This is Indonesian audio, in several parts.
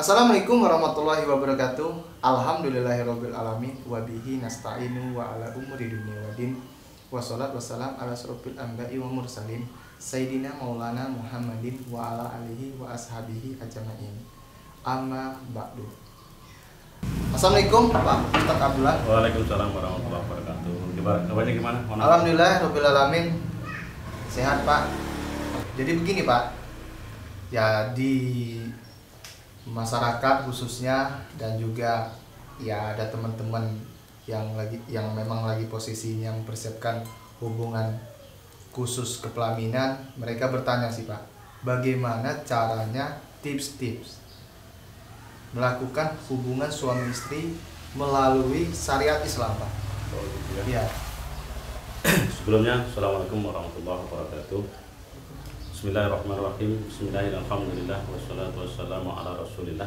Assalamualaikum warahmatullahi wabarakatuh. Alhamdulillahirabbil alamin wa bihi nasta'inu wa ala umuri dunya waddin. Wassalatu wassalam ala asrofil anbiya'i wa mursalin sayyidina maulana Muhammadin wa ala alihi wa ashabihi ajma'in. Amma ba'du. Assalamualaikum Pak Ustaz Abdullah. Waalaikumsalam warahmatullahi wabarakatuh. Kabarnya gimana? Alhamdulillahirabbil alamin. Sehat Pak. Jadi begini Pak. Ya di masyarakat khususnya dan juga ya ada teman-teman yang memang lagi posisinya mempersiapkan hubungan khusus kepelaminan, mereka bertanya sih Pak, bagaimana caranya tips-tips melakukan hubungan suami istri melalui syariat Islam Pak. Oh, gitu ya. Ya. Sebelumnya, Assalamualaikum warahmatullahi wabarakatuh. Bismillahirrahmanirrahim. Bismillahirrahmanirrahim. Wassalatu wassalamu ala rasulillah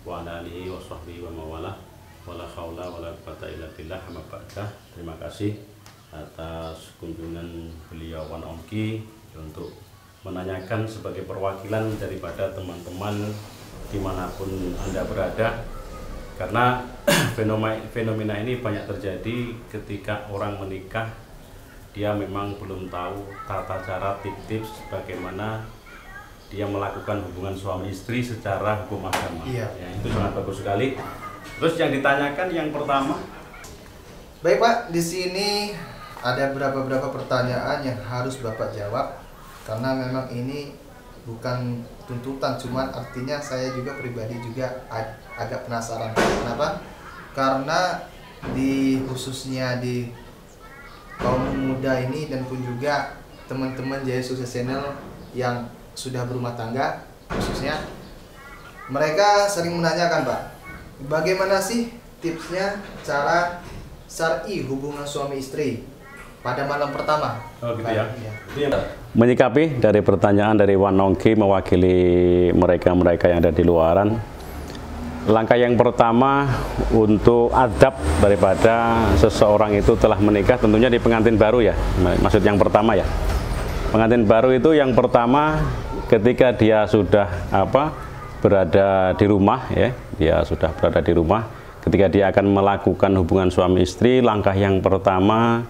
wa ala alihi wa sahbihi wa mawalah. Wala haula wala quwata illa billah. Amma ba'dah. Terima kasih atas kunjungan beliau Wan Ongki untuk menanyakan sebagai perwakilan daripada teman-teman dimanapun Anda berada, karena fenomena ini banyak terjadi ketika orang menikah. Dia memang belum tahu tata cara, tips-tips bagaimana dia melakukan hubungan suami istri secara hukum agama. Iya. Ya, itu sangat bagus sekali. Terus yang ditanyakan yang pertama, Baik Pak, di sini ada beberapa pertanyaan yang harus Bapak jawab karena memang ini bukan tuntutan, cuman artinya saya juga pribadi juga agak penasaran. Kenapa? Karena khususnya di kaum muda ini dan pun juga teman-teman Jaya Sukses Channel yang sudah berumah tangga khususnya, mereka sering menanyakan Pak, bagaimana sih tipsnya cara syar'i hubungan suami istri pada malam pertama? oh gitu ya. Ya. Menyikapi dari pertanyaan dari Wan Ongki mewakili mereka-mereka yang ada di luaran, langkah yang pertama untuk adab daripada seseorang itu telah menikah tentunya di pengantin baru ya. Maksud yang pertama ya, pengantin baru itu yang pertama ketika dia sudah berada di rumah ya, dia sudah berada di rumah, ketika dia akan melakukan hubungan suami istri, langkah yang pertama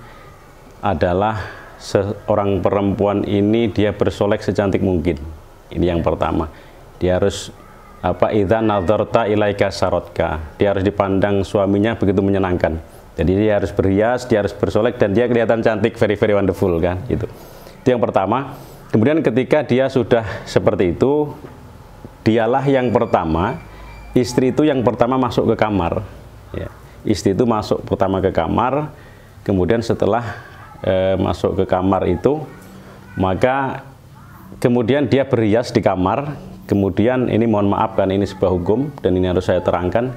adalah seorang perempuan ini dia bersolek secantik mungkin. Ini yang pertama. Dia harus idza nadzarta ilaika sarotka. Dia harus dipandang suaminya begitu menyenangkan. Jadi dia harus berhias, dia harus bersolek dan dia kelihatan cantik, very very wonderful kan, itu. Itu yang pertama. Kemudian ketika dia sudah seperti itu, dialah yang pertama, istri itu yang pertama masuk ke kamar. Ya. Istri itu masuk pertama ke kamar, kemudian setelah masuk ke kamar itu, maka kemudian dia berhias di kamar. Kemudian ini mohon maaf kan ini sebuah hukum dan ini harus saya terangkan.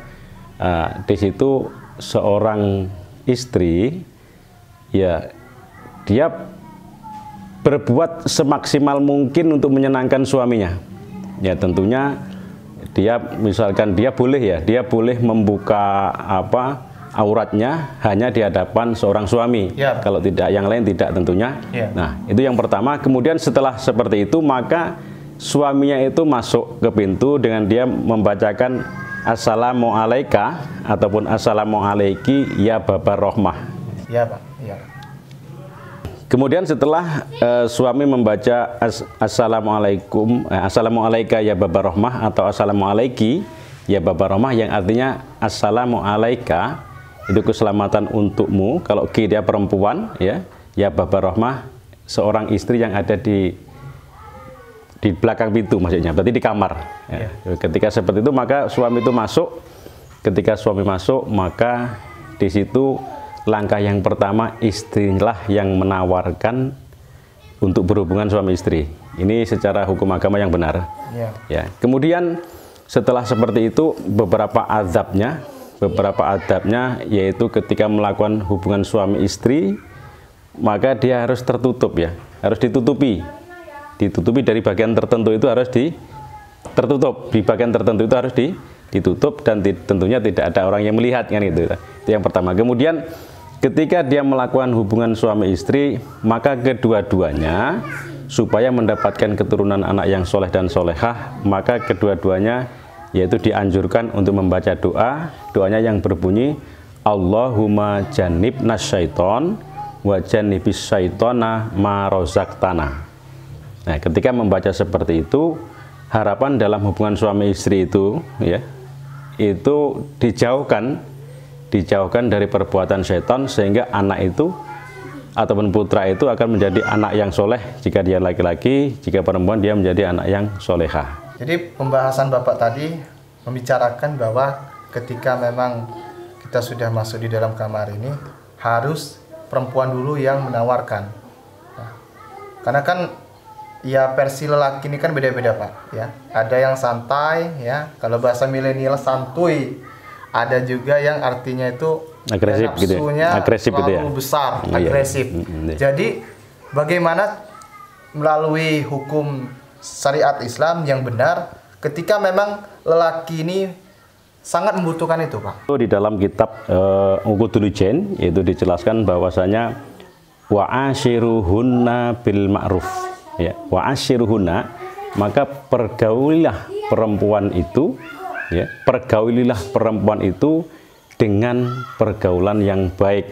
Di situ seorang istri ya dia berbuat semaksimal mungkin untuk menyenangkan suaminya. Ya tentunya dia misalkan dia boleh membuka auratnya hanya di hadapan seorang suami. Ya. Kalau tidak yang lain tidak tentunya. Ya. Nah, itu yang pertama. Kemudian setelah seperti itu maka suaminya itu masuk ke pintu dengan dia membacakan assalamualaika ataupun assalamualaiki ya babar rohmah. Ya Pak. Ya. Kemudian setelah suami membaca assalamualaika ya babar rohmah atau assalamualaiki ya babar rohmah yang artinya assalamualaika itu keselamatan untukmu, kalau ki dia perempuan ya babar rohmah seorang istri yang ada di belakang pintu, maksudnya berarti di kamar ya. Ketika seperti itu maka suami itu masuk. Ketika suami masuk maka di situ langkah yang pertama istrilah yang menawarkan untuk berhubungan suami istri. Ini secara hukum agama yang benar ya. Kemudian setelah seperti itu beberapa adabnya yaitu ketika melakukan hubungan suami istri maka dia harus tertutup ya, harus ditutupi dari bagian tertentu itu harus tertutup, di bagian tertentu itu harus ditutup dan tentunya tidak ada orang yang melihat kan itu yang pertama. Kemudian ketika dia melakukan hubungan suami istri maka kedua-duanya supaya mendapatkan keturunan anak yang soleh dan solehah maka kedua-duanya yaitu dianjurkan untuk membaca doanya yang berbunyi Allahumma jannibna syaiton wa jannibis syaitona ma razaqtana. Nah, ketika membaca seperti itu, harapan dalam hubungan suami istri itu ya, itu dijauhkan dari perbuatan syaitan, sehingga anak itu ataupun putra itu akan menjadi anak yang soleh jika dia laki-laki, jika perempuan dia menjadi anak yang solehah. Jadi pembahasan Bapak tadi membicarakan bahwa ketika memang kita sudah masuk di dalam kamar ini, harus perempuan dulu yang menawarkan. Nah, karena kan ya versi lelaki ini kan beda-beda Pak ya. Ada yang santai ya, kalau bahasa milenial santuy. Ada juga yang artinya itu agresif gitu ya. Agresif gitu ya. Besar, agresif. Jadi bagaimana melalui hukum syariat Islam yang benar ketika memang lelaki ini sangat membutuhkan itu Pak? Di dalam kitab Uqudul Jen itu dijelaskan bahwasanya wa ashiruhunna bil ma'ruf ya, wa ashiruhunna, maka pergaulilah perempuan itu ya, pergaulilah perempuan itu dengan pergaulan yang baik.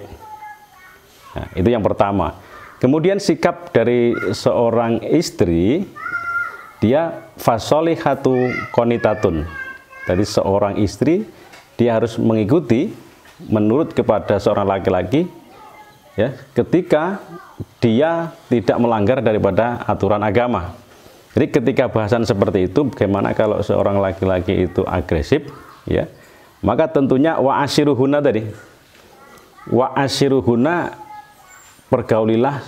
Nah, itu yang pertama. Kemudian sikap dari seorang istri, dia fasolihatu qonitatun. Jadi seorang istri dia harus mengikuti menurut kepada seorang laki-laki ya, ketika dia tidak melanggar daripada aturan agama. Jadi ketika bahasan seperti itu, bagaimana kalau seorang laki-laki itu agresif ya, maka tentunya wa ashiruhuna tadi, wa ashiruhuna, pergaulilah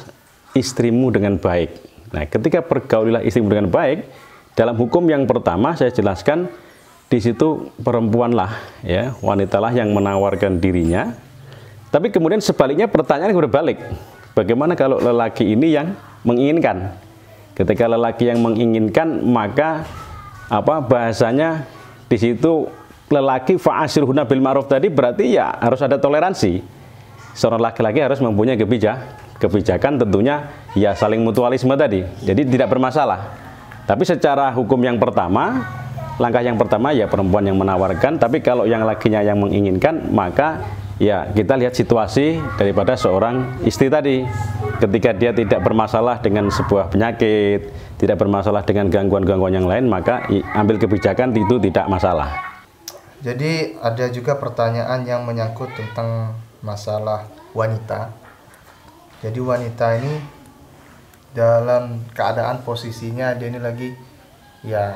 istrimu dengan baik. Nah, ketika pergaulilah istrimu dengan baik, dalam hukum yang pertama saya jelaskan, di situ perempuanlah ya, wanitalah yang menawarkan dirinya. Tapi kemudian sebaliknya pertanyaan berbalik, bagaimana kalau lelaki ini yang menginginkan? Ketika lelaki yang menginginkan, maka apa bahasanya di situ lelaki fa'asirhuna bil ma'ruf tadi berarti ya harus ada toleransi. Seorang laki-laki harus mempunyai kebijakan tentunya ya saling mutualisme tadi. Jadi tidak bermasalah. Tapi secara hukum yang pertama, langkah yang pertama ya perempuan yang menawarkan, tapi kalau yang lakinya yang menginginkan, maka ya kita lihat situasi daripada seorang istri tadi. Ketika dia tidak bermasalah dengan sebuah penyakit, tidak bermasalah dengan gangguan-gangguan yang lain, maka ambil kebijakan itu tidak masalah. Jadi ada juga pertanyaan yang menyangkut tentang masalah wanita. Jadi wanita ini dalam keadaan posisinya dia ini lagi ya,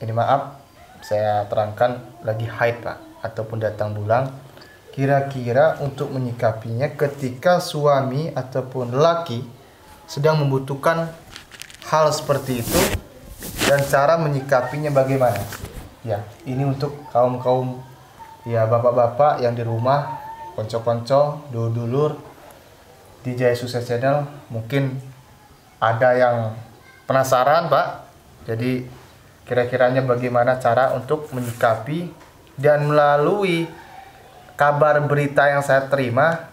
ini maaf saya terangkan, lagi haid Pak, ataupun datang bulan. Kira-kira untuk menyikapinya ketika suami ataupun laki sedang membutuhkan hal seperti itu, dan cara menyikapinya bagaimana? Ya, ini untuk kaum-kaum ya, bapak-bapak yang di rumah, konco-konco, dulur-dulur di Jaya Sukses Channel, mungkin ada yang penasaran Pak. Jadi kira-kiranya bagaimana cara untuk menyikapi, dan melalui kabar berita yang saya terima,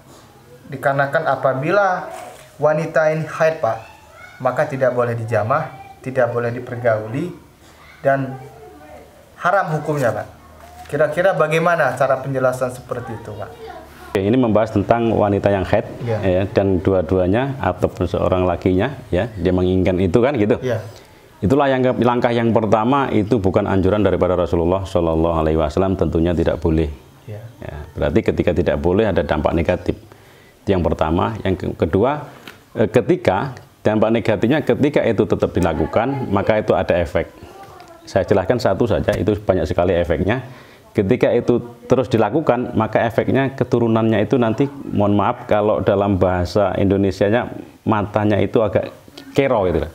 dikarenakan apabila wanita ini haid Pak, maka tidak boleh dijamah, tidak boleh dipergauli, dan haram hukumnya Pak. Kira-kira bagaimana cara penjelasan seperti itu Pak? Oke, ini membahas tentang wanita yang haid ya, dan dua-duanya ataupun seorang lakinya ya, dia menginginkan itu kan gitu. Ya. Itulah yang langkah yang pertama, itu bukan anjuran daripada Rasulullah Shallallahu Alaihi Wasallam, tentunya tidak boleh. Ya, berarti ketika tidak boleh ada dampak negatif. Itu yang pertama. Yang kedua, ketika dampak negatifnya ketika itu tetap dilakukan, maka itu ada efek. Saya jelaskan satu saja, itu banyak sekali efeknya. Ketika itu terus dilakukan, maka efeknya keturunannya itu nanti, mohon maaf kalau dalam bahasa Indonesianya, matanya itu agak kero gitu.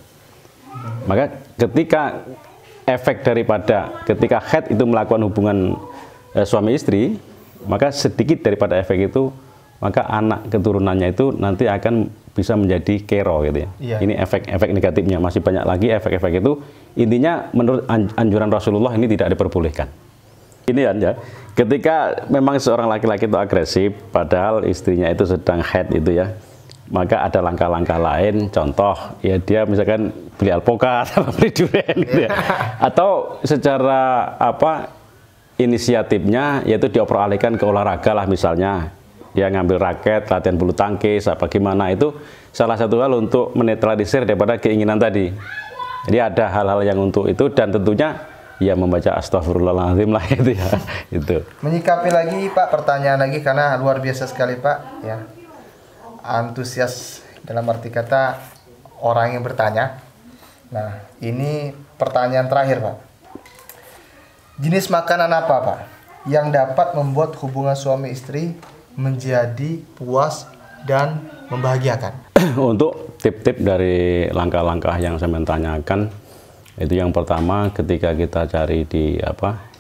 Maka ketika efek daripada ketika haid itu melakukan hubungan suami istri, maka sedikit daripada efek itu, maka anak keturunannya itu nanti akan bisa menjadi kero gitu ya. Iya. Ini efek-efek negatifnya, masih banyak lagi efek-efek itu. Intinya menurut anjuran Rasulullah ini tidak diperbolehkan. Ini ya, ketika memang seorang laki-laki itu agresif, padahal istrinya itu sedang haid itu ya, maka ada langkah-langkah lain. Contoh, ya dia misalkan beli alpukat, beli durian gitu ya. Atau secara inisiatifnya yaitu dioperalihkan ke olahraga lah, misalnya dia ngambil raket, latihan bulu tangkis, apa gimana, itu salah satu hal untuk menetralisir daripada keinginan tadi. Jadi ada hal-hal yang untuk itu, dan tentunya ya membaca astagfirullahaladzim lah itu ya. Itu. Menyikapi lagi Pak, pertanyaan lagi karena luar biasa sekali Pak ya. Antusias dalam arti kata orang yang bertanya. Nah, ini pertanyaan terakhir Pak. Jenis makanan apa Pak yang dapat membuat hubungan suami istri menjadi puas dan membahagiakan? Untuk tip-tip dari langkah-langkah yang saya tanyakan, itu yang pertama ketika kita cari di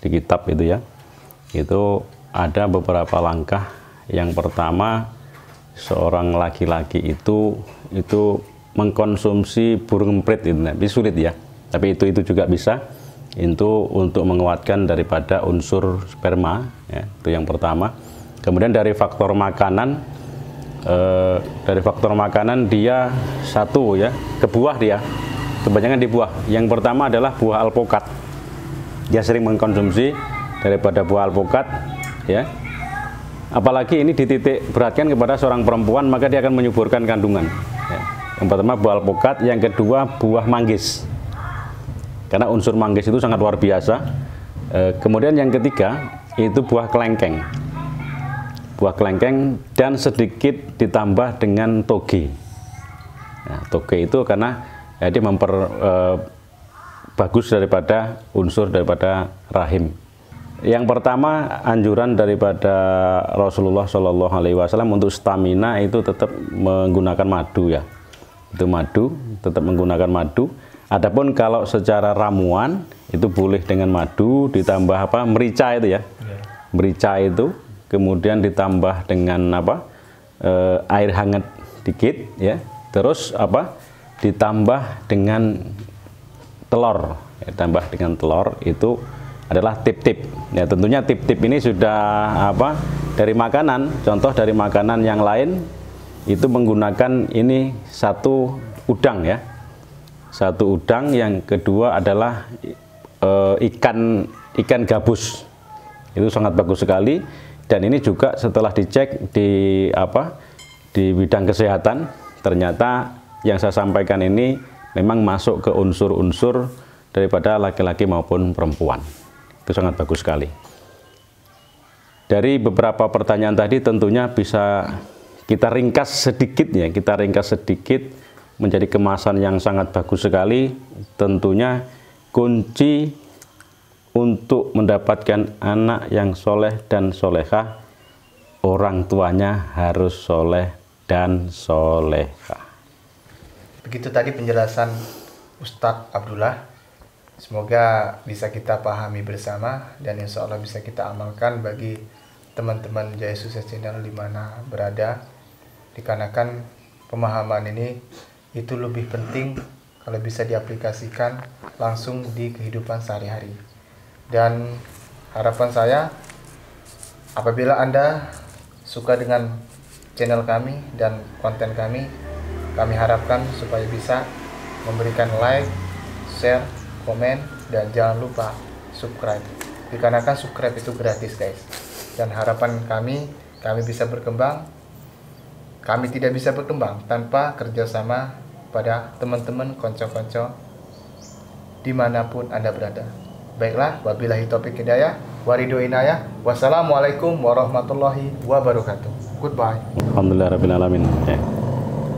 kitab itu ya, itu ada beberapa langkah. Yang pertama, seorang laki-laki itu mengkonsumsi burung emprit, itu sulit ya, tapi itu juga bisa, itu untuk menguatkan daripada unsur sperma ya, itu yang pertama. Kemudian dari faktor makanan, dia satu ya, ke buah, dia kebanyakan di buah. Yang pertama adalah buah alpukat, dia sering mengkonsumsi daripada buah alpukat ya. Apalagi ini dititik beratkan kepada seorang perempuan, maka dia akan menyuburkan kandungan ya. Yang pertama buah alpukat, yang kedua buah manggis, karena unsur manggis itu sangat luar biasa. Kemudian yang ketiga itu buah kelengkeng, dan sedikit ditambah dengan toge. Nah, toge itu karena dia bagus daripada unsur daripada rahim. Yang pertama, anjuran daripada Rasulullah Shallallahu Alaihi Wasallam untuk stamina itu tetap menggunakan madu ya. Itu madu, tetap menggunakan madu. Adapun kalau secara ramuan itu boleh dengan madu ditambah merica itu ya. Merica itu kemudian ditambah dengan air hangat dikit ya. Terus ditambah dengan telur. Ya, tambah dengan telur, itu adalah tip-tip. Ya, tentunya tip-tip ini sudah dari makanan. Contoh dari makanan yang lain itu menggunakan ini satu udang ya. Satu udang, yang kedua adalah ikan gabus. Itu sangat bagus sekali, dan ini juga setelah dicek di bidang kesehatan, ternyata yang saya sampaikan ini memang masuk ke unsur-unsur daripada laki-laki maupun perempuan. Itu sangat bagus sekali. Dari beberapa pertanyaan tadi tentunya bisa kita ringkas sedikit ya, menjadi kemasan yang sangat bagus sekali. Tentunya kunci untuk mendapatkan anak yang soleh dan solehah, orang tuanya harus soleh dan solehah. Begitu tadi penjelasan Ustadz Abdullah. Semoga bisa kita pahami bersama, dan insya Allah bisa kita amalkan bagi teman-teman Jaya Sukses Channel di mana berada. Dikarenakan pemahaman ini itu lebih penting kalau bisa diaplikasikan langsung di kehidupan sehari-hari. Dan harapan saya, apabila Anda suka dengan channel kami dan konten kami harapkan supaya bisa memberikan like, share, komen, dan jangan lupa subscribe. Dikarenakan subscribe itu gratis guys. Dan harapan kami bisa berkembang. Kami tidak bisa berkembang tanpa kerjasama pada teman-teman konco-konco dimanapun Anda berada. Baiklah, wabillahi taufiq hidayah, warido inayah. Wassalamualaikum warahmatullahi wabarakatuh. Goodbye. Alhamdulillah rabbil alamin.